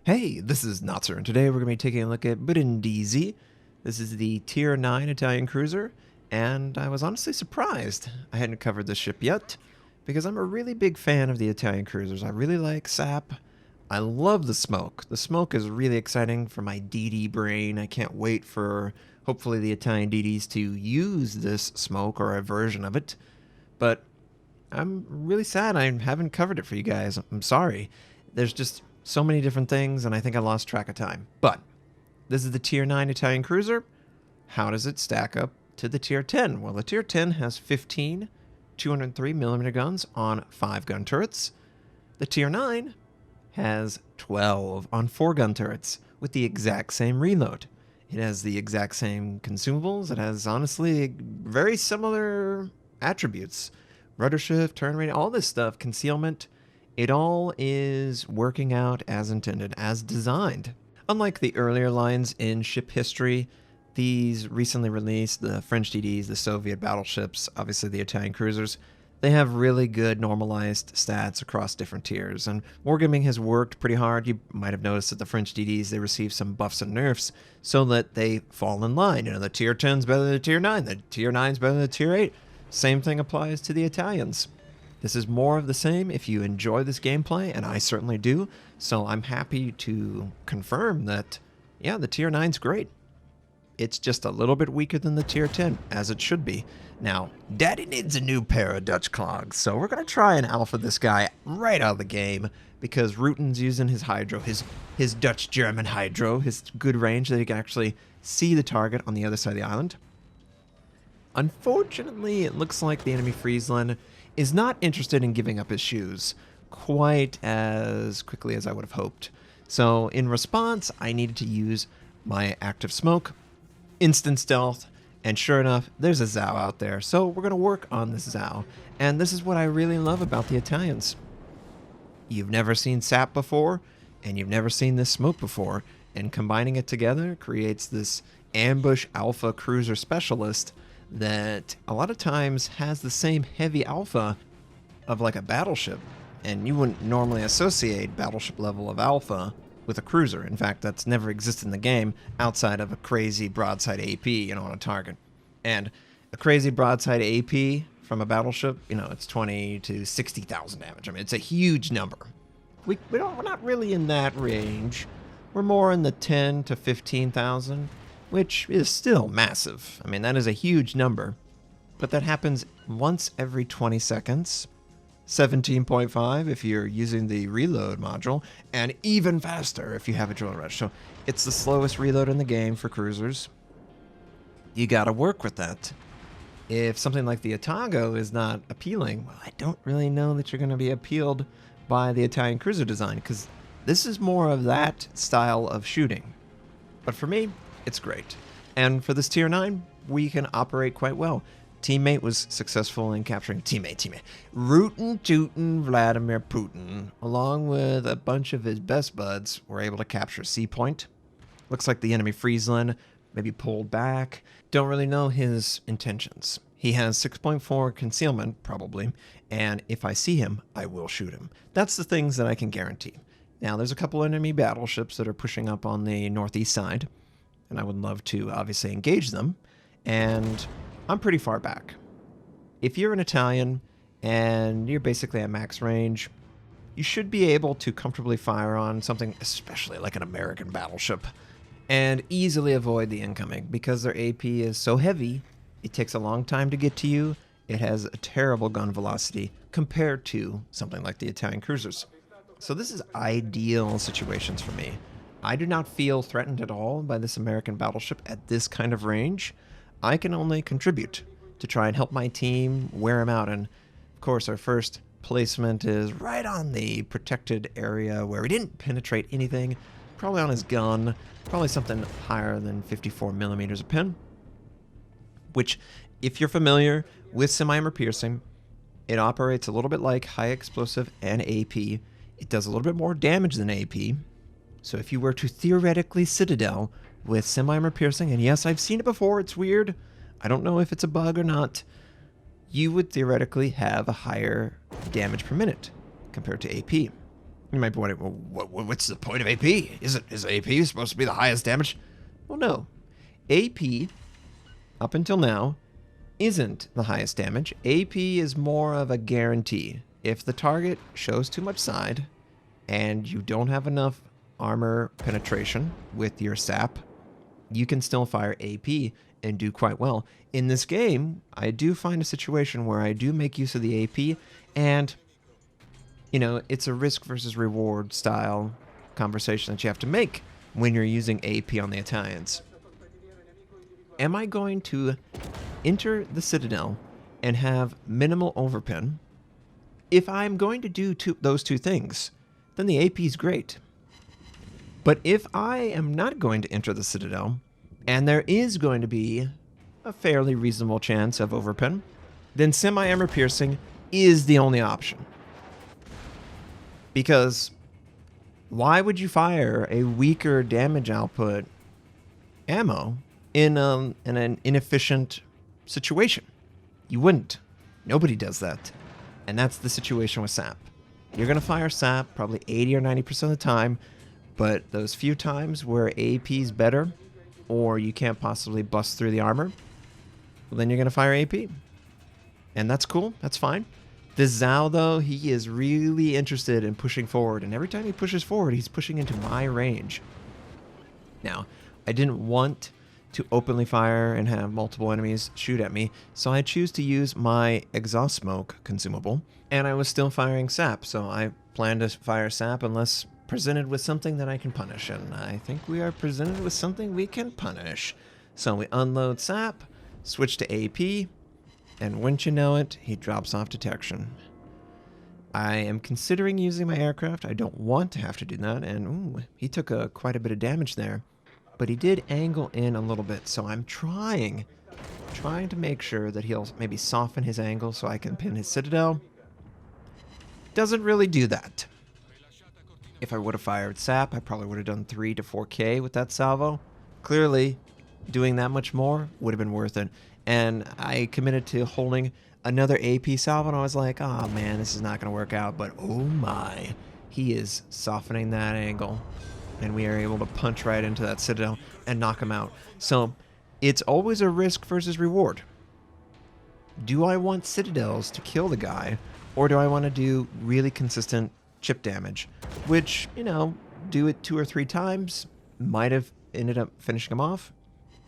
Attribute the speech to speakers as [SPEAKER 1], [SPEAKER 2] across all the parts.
[SPEAKER 1] Hey, this is Notser, and today we're going to be taking a look at Brindisi. This is the Tier 9 Italian cruiser, and I was honestly surprised I hadn't covered this ship yet, because I'm a really big fan of the Italian cruisers. I really like SAP. I love the smoke. The smoke is really exciting for my DD brain. I can't wait for, hopefully, the Italian DDs to use this smoke or a version of it, but I'm really sad I haven't covered it for you guys. I'm sorry. There's just so many different things, and I think I lost track of time. But this is the Tier 9 Italian cruiser. How does it stack up to the Tier 10? Well, the Tier 10 has 15 203mm guns on 5 gun turrets. The Tier 9 has 12 on 4 gun turrets with the exact same reload. It has the exact same consumables. It has, honestly, very similar attributes. Rudder shift, turn rate, all this stuff, concealment, it all is working out as intended, as designed. Unlike the earlier lines in ship history, these recently released, the French DDs, the Soviet battleships, obviously the Italian cruisers, they have really good normalized stats across different tiers, and wargaming has worked pretty hard. You might have noticed that the French DDs, they receive some buffs and nerfs so that they fall in line. You know, the Tier 10's better than the Tier 9, the Tier 9's better than the Tier 8. Same thing applies to the Italians. This is more of the same if you enjoy this gameplay, and I certainly do, so I'm happy to confirm that, yeah, the Tier 9's great. It's just a little bit weaker than the Tier 10, as it should be. Now, Daddy needs a new pair of Dutch clogs, so we're going to try and alpha this guy right out of the game, because Ruten's using his hydro, his Dutch-German hydro, his good range that he can actually see the target on the other side of the island. Unfortunately, it looks like the enemy Friesland is not interested in giving up his shoes quite as quickly as I would have hoped. So in response, I needed to use my active smoke, instant stealth, and sure enough, there's a Zao out there. So we're going to work on this Zao. And this is what I really love about the Italians. You've never seen SAP before, and you've never seen this smoke before, and combining it together creates this ambush alpha cruiser specialist that a lot of times has the same heavy alpha of like a battleship, and you wouldn't normally associate battleship level of alpha with a cruiser. In fact, that's never existed in the game outside of a crazy broadside AP, on a target. And a crazy broadside AP from a battleship, it's 20 to 60,000 damage. I mean, it's a huge number. We're not really in that range. We're more in the 10 to 15,000. Which is still massive. I mean, that is a huge number. But that happens once every 20 seconds. 17.5 if you're using the reload module, and even faster if you have a drill rush. So it's the slowest reload in the game for cruisers. You gotta work with that. If something like the Atago is not appealing, well, I don't really know that you're gonna be appealed by the Italian cruiser design, because this is more of that style of shooting. But for me, it's great. And for this Tier 9, we can operate quite well. Teammate was successful in capturing teammate. Rootin' Tootin' Vladimir Putin, along with a bunch of his best buds, were able to capture C Point. Looks like the enemy Friesland maybe pulled back. Don't really know his intentions. He has 6.4 concealment, probably, and if I see him, I will shoot him. That's the things that I can guarantee. Now, there's a couple enemy battleships that are pushing up on the northeast side, and I would love to obviously engage them, and I'm pretty far back. If you're an Italian and you're basically at max range, you should be able to comfortably fire on something, especially like an American battleship, and easily avoid the incoming, because their AP is so heavy, it takes a long time to get to you, it has a terrible gun velocity compared to something like the Italian cruisers. So this is ideal situations for me. I do not feel threatened at all by this American battleship at this kind of range. I can only contribute to try and help my team wear him out. And of course, our first placement is right on the protected area where he didn't penetrate anything. Probably on his gun, probably something higher than 54mm of pin. Which, if you're familiar with semi-armor piercing, it operates a little bit like high explosive and AP. It does a little bit more damage than AP. So if you were to theoretically Citadel with semi-armor piercing, and yes, I've seen it before, it's weird, I don't know if it's a bug or not, you would theoretically have a higher damage per minute compared to AP. You might be wondering, well, what's the point of AP? Is AP supposed to be the highest damage? Well, no. AP, up until now, isn't the highest damage. AP is more of a guarantee. If the target shows too much side and you don't have enough armor penetration with your sap, you can still fire AP and do quite well. In this game, I do find a situation where I do make use of the AP, and you know, it's a risk versus reward style conversation that you have to make when you're using AP on the Italians. Am I going to enter the Citadel and have minimal overpin? If I'm going to do those two things, then the AP is great. But if I am not going to enter the Citadel, and there is going to be a fairly reasonable chance of overpin, then semi-armor piercing is the only option. Because why would you fire a weaker damage output ammo in an inefficient situation? You wouldn't. Nobody does that. And that's the situation with sap. You're going to fire sap probably 80 or 90% of the time, but those few times where AP's better or you can't possibly bust through the armor, well, then you're going to fire AP. And that's cool. That's fine. This Zhao, though, he is really interested in pushing forward, and every time he pushes forward, he's pushing into my range. Now, I didn't want to openly fire and have multiple enemies shoot at me, so I choose to use my exhaust smoke consumable, and I was still firing sap, so I plan to fire sap unless presented with something that I can punish, and I think we are presented with something we can punish. So we unload sap, switch to AP, and wouldn't you know it, he drops off detection. I am considering using my aircraft. I don't want to have to do that, and ooh, he took quite a bit of damage there. But he did angle in a little bit, so I'm trying to make sure that he'll maybe soften his angle so I can pin his Citadel. Doesn't really do that. If I would have fired sap, I probably would have done 3 to 4K with that salvo. Clearly, doing that much more would have been worth it. And I committed to holding another AP salvo, and I was like, oh man, this is not going to work out. But oh my, he is softening that angle. And we are able to punch right into that Citadel and knock him out. So it's always a risk versus reward. Do I want Citadels to kill the guy, or do I want to do really consistent chip damage? Which, you know, do it 2 or 3 times, might have ended up finishing him off.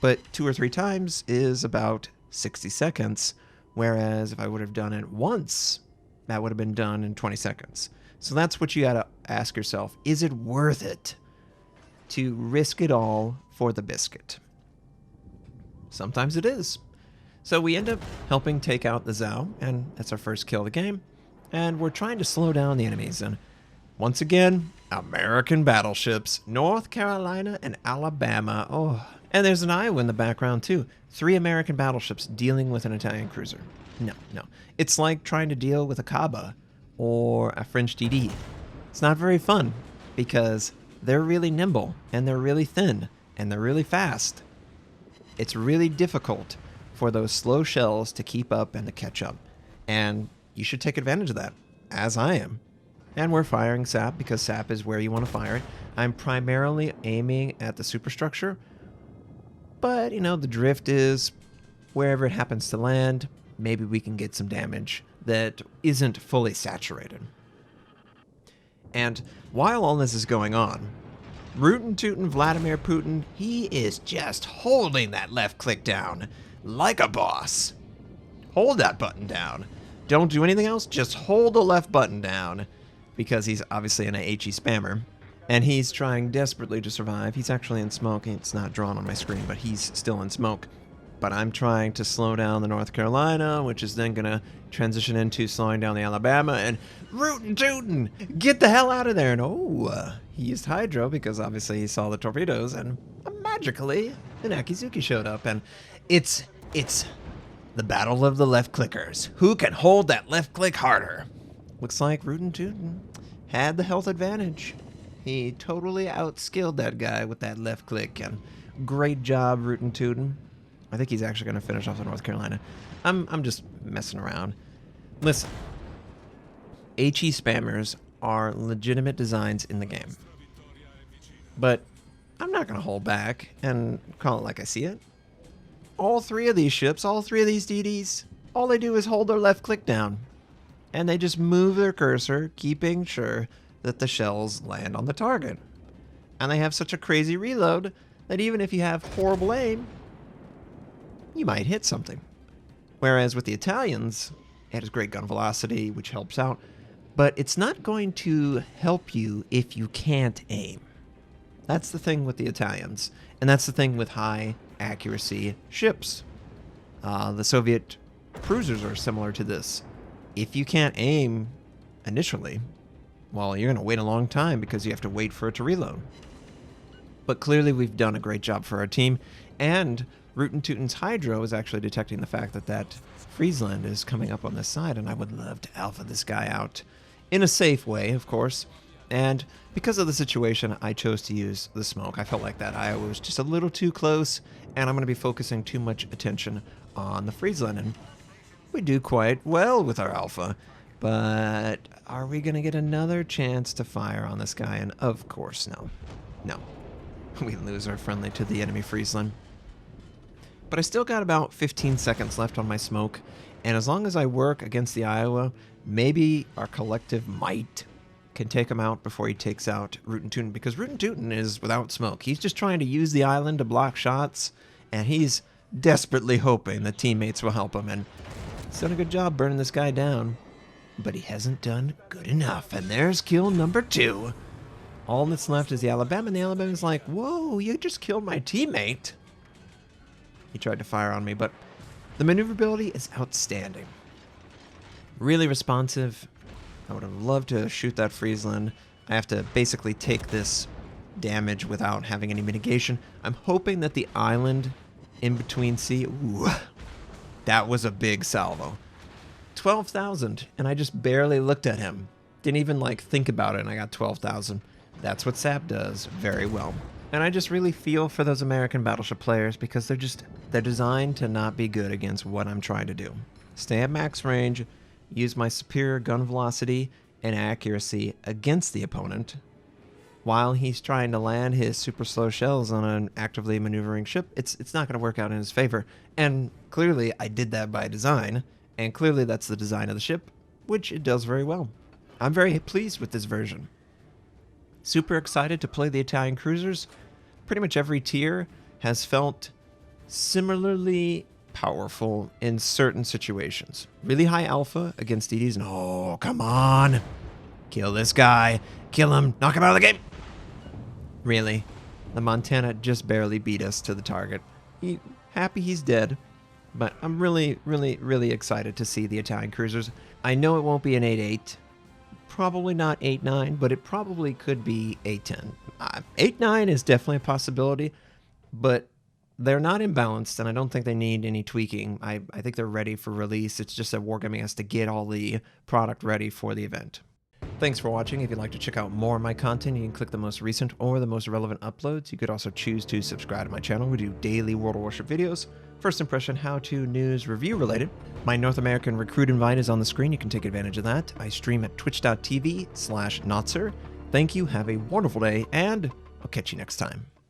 [SPEAKER 1] But 2 or 3 times is about 60 seconds, whereas if I would have done it once, that would have been done in 20 seconds. So that's what you gotta ask yourself. Is it worth it to risk it all for the biscuit? Sometimes it is. So we end up helping take out the Zhao, and that's our first kill of the game. And we're trying to slow down the enemies, and once again, American battleships, North Carolina and Alabama. Oh, and there's an Iowa in the background too. 3 American battleships dealing with an Italian cruiser. No. It's like trying to deal with a Caba or a French DD. It's not very fun because they're really nimble and they're really thin and they're really fast. It's really difficult for those slow shells to keep up and to catch up. And you should take advantage of that, as I am. And we're firing sap because sap is where you want to fire it. I'm primarily aiming at the superstructure, but, you know, the drift is wherever it happens to land, maybe we can get some damage that isn't fully saturated. And while all this is going on, Rootin' Tootin' Vladimir Putin, he is just holding that left click down like a boss. Hold that button down. Don't do anything else, just hold the left button down, because he's obviously an HE spammer. And he's trying desperately to survive. He's actually in smoke. It's not drawn on my screen, but he's still in smoke. But I'm trying to slow down the North Carolina, which is then going to transition into slowing down the Alabama. And Rootin' Tootin', get the hell out of there. And he used Hydro because obviously he saw the torpedoes. And magically, the Nakizuki showed up. And it's the battle of the left clickers. Who can hold that left click harder? Looks like Rootin' Tootin' had the health advantage. He totally outskilled that guy with that left click, and great job, Rootin' Tootin'. I think he's actually going to finish off the North Carolina. I'm just messing around. Listen, HE spammers are legitimate designs in the game. But I'm not going to hold back and call it like I see it. All three of these ships, all three of these DDs, all they do is hold their left click down. And they just move their cursor, keeping sure that the shells land on the target. And they have such a crazy reload that even if you have horrible aim, you might hit something. Whereas with the Italians, it has great gun velocity, which helps out, but it's not going to help you if you can't aim. That's the thing with the Italians, and that's the thing with high accuracy ships. The Soviet cruisers are similar to this. If you can't aim initially, well, you're going to wait a long time because you have to wait for it to reload. But clearly we've done a great job for our team, and Rootin' Tootin's Hydro is actually detecting the fact that that Friesland is coming up on this side, and I would love to alpha this guy out in a safe way, of course. And because of the situation, I chose to use the smoke. I felt like that Iowa was just a little too close, and I'm going to be focusing too much attention on the Friesland. And we do quite well with our alpha, but are we going to get another chance to fire on this guy? And of course, no. No. We lose our friendly to the enemy Friesland. But I still got about 15 seconds left on my smoke, and as long as I work against the Iowa, maybe our collective might can take him out before he takes out Rootin' Tootin', because Rootin' Tootin' is without smoke. He's just trying to use the island to block shots, and he's desperately hoping that teammates will help him, and he's done a good job burning this guy down, but he hasn't done good enough, and there's kill number 2. All that's left is the Alabama, and the Alabama's like, whoa, you just killed my teammate. He tried to fire on me, but the maneuverability is outstanding. Really responsive. I would have loved to shoot that Friesland. I have to basically take this damage without having any mitigation. I'm hoping that the island in between sea... Ooh, that was a big salvo. 12,000, and I just barely looked at him. Didn't even, think about it, and I got 12,000. That's what SAP does very well. And I just really feel for those American battleship players because they're designed to not be good against what I'm trying to do. Stay at max range, use my superior gun velocity and accuracy against the opponent while he's trying to land his super slow shells on an actively maneuvering ship. It's not going to work out in his favor. And clearly I did that by design, and clearly that's the design of the ship, which it does very well. I'm very pleased with this version. Super excited to play the Italian cruisers. Pretty much every tier has felt similarly powerful in certain situations. Really high alpha against DDs, and oh, come on. Kill this guy. Kill him. Knock him out of the game. Really? The Montana just barely beat us to the target. Happy he's dead, but I'm really, really, really excited to see the Italian cruisers. I know it won't be an 8-8. Probably not 8-9, but it probably could be 8-10. 8-9 is definitely a possibility, but they're not imbalanced, and I don't think they need any tweaking. I think they're ready for release. It's just that Wargaming has to get all the product ready for the event. Thanks for watching. If you'd like to check out more of my content, you can click the most recent or the most relevant uploads. You could also choose to subscribe to my channel. We do daily World of Warship videos, first impression, how-to, news, review related. My North American recruit invite is on the screen. You can take advantage of that. I stream at twitch.tv/Notser. Thank you, have a wonderful day, and I'll catch you next time.